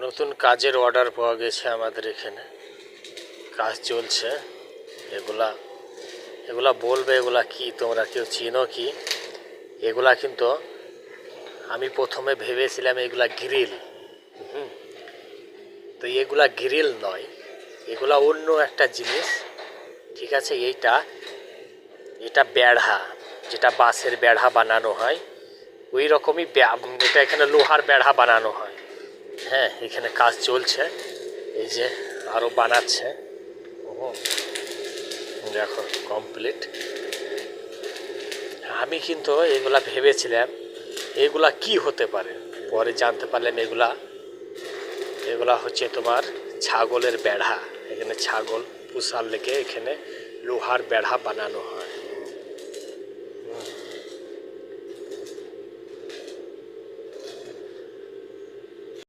নতুন কাজের অর্ডার পাওয়া গেছে আমাদের এখানে, কাজ চলছে। এগুলা এগুলা বলবে এগুলা কি, তোমরা কেউ চিনো কি? এগুলা কিন্তু আমি প্রথমে ভেবেছিলাম এগুলা গ্রিল, তো এগুলা গ্রিল নয়, এগুলা অন্য একটা জিনিস। ঠিক আছে, এটা বেড়া, যেটা বাঁশের বেড়া বানানো হয় ওই রকমই এটা এখানে লোহার বেড়া বানানো হয়। হ্যাঁ, এখানে কাজ চলছে, এই যে আরো বানাচ্ছে। দেখো কমপ্লিট। আমি কিন্তু এগুলা ভেবেছিলাম এগুলা কি হতে পারে, পরে জানতে পারলাম এগুলা হচ্ছে তোমার ছাগলের বেড়া। এখানে ছাগল পুষার লেগে এখানে লোহার বেড়া বানানো হয়।